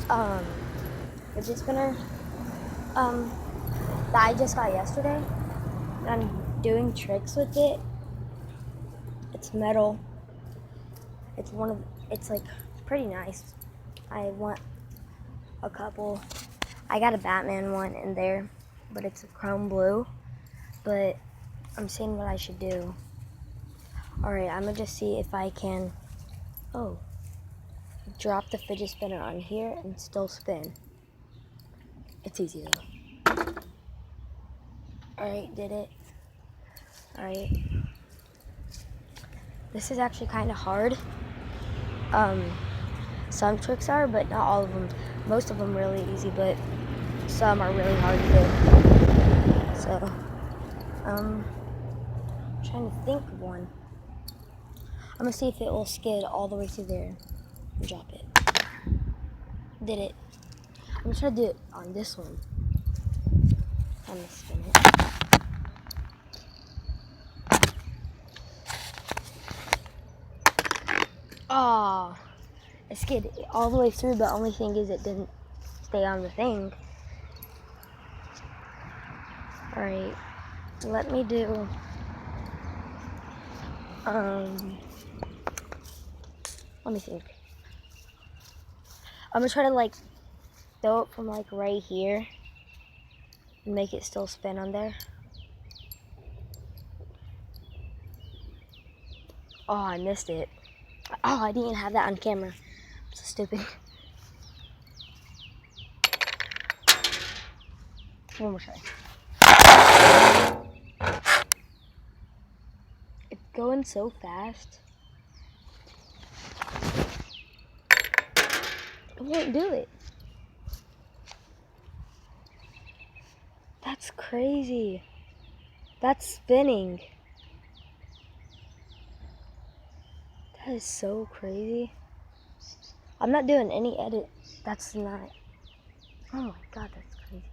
um fidget spinner that I just got yesterday. And I'm doing tricks with it. It's metal. It's like pretty nice. I want a couple. I got a Batman one in there, but it's a chrome blue. But I'm seeing what I should do. Alright, I'm gonna just see if I can drop the fidget spinner on here and still spin. It's easy though. Alright, did it. Alright. This is actually kind of hard. Some tricks are, but not all of them. Most of them really easy, but some are really hard to do. So, I'm trying to think of one. I'm gonna see if it will skid all the way through there and drop it. Did it. I'm gonna try to do it on this one. I'm gonna spin it. Oh, it skid all the way through, but the only thing is it didn't stay on the thing. Alright, let me do, let me think. I'm gonna try to like throw it from like right here and make it still spin on there. Oh, I missed it. Oh, I didn't have that on camera. I'm so stupid. One more try. It's going so fast. I won't do it. That's crazy. That's spinning. That is so crazy. I'm not doing any edit. That's not. Oh my god, that's crazy.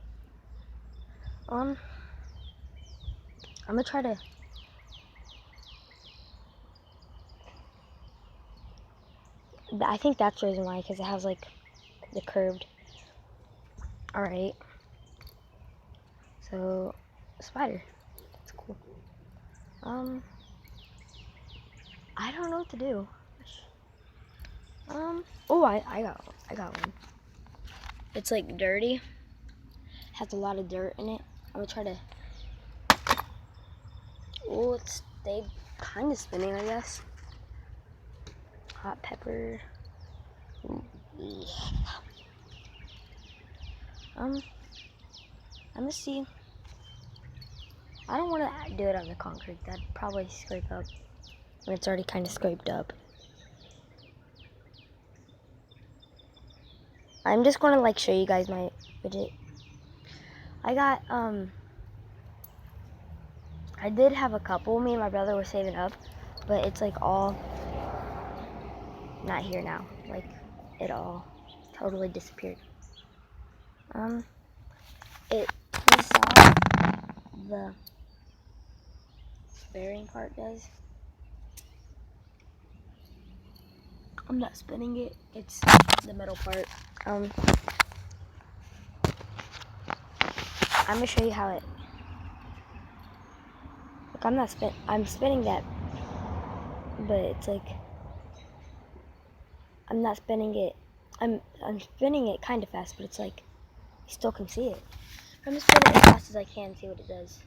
I'm gonna try to. I think that's the reason why, because it has like the curved. All right. So, spider. That's cool. I don't know what to do. Oh, I got one. It's like dirty. Has a lot of dirt in it. I'm gonna try to. Oh, it's stayed kind of spinning, I guess. Hot pepper. Ooh, yeah. I'm gonna see. I don't want to do it on the concrete. That'd probably scrape up. And it's already kind of scraped up. I'm just gonna like show you guys my fidget. I got I did have a couple. Me and my brother were saving up, but it's like all not here now. Like it all totally disappeared. It pulls off the bearing part does. I'm not spinning it. It's the metal part. I'm gonna show you how it. Look, I'm spinning that, but it's like I'm not spinning it. I'm spinning it kind of fast, but it's like you still can see it. I'm just spinning it as fast as I can, see what it does.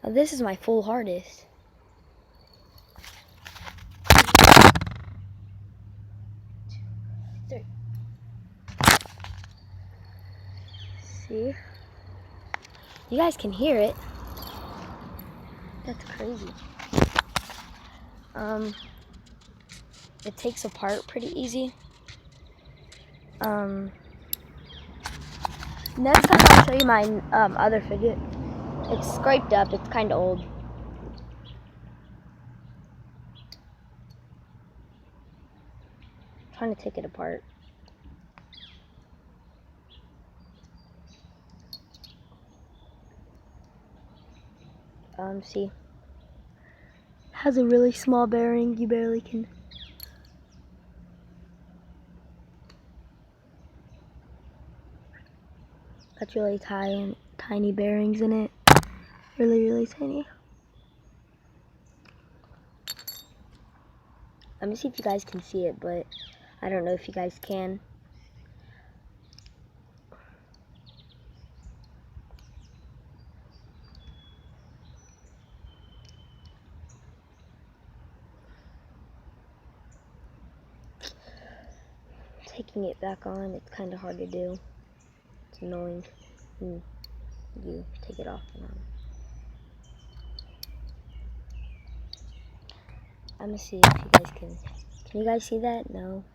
Now this is my full hardest. Three. See? You guys can hear it. That's crazy. It takes apart pretty easy. Next time I'll show you my other fidget. It's scraped up. It's kind of old. I'm trying to take it apart. See Has a really small bearing, you barely can. Got really tiny bearings in it. Really tiny. Let me see if you guys can see it, but I don't know if you guys can. Taking it back on, it's kind of hard to do. It's annoying when you take it off and on. I'm gonna see if you guys can. Can you guys see that? No.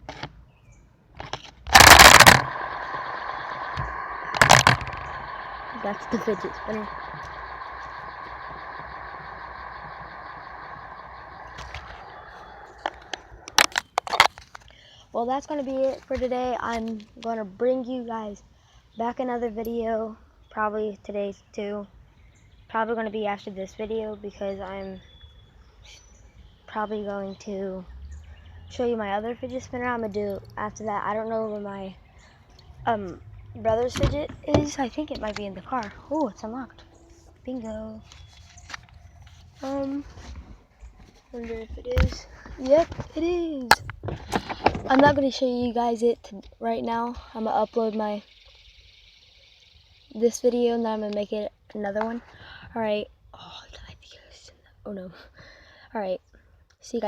That's the fidget spinner. Well, that's gonna be it for today. I'm gonna bring you guys back another video, probably today too. Probably gonna be after this video because I'm probably going to show you my other fidget spinner. I'm gonna do after that. I don't know where my brother's fidget is. I think it might be in the car. Oh, it's unlocked. Bingo. Wonder if it is. Yep, it is. I'm not gonna show you guys it right now. I'm gonna upload this video and then I'm gonna make it another one. All right. Oh, did I think it was? Oh no. All right. See you guys.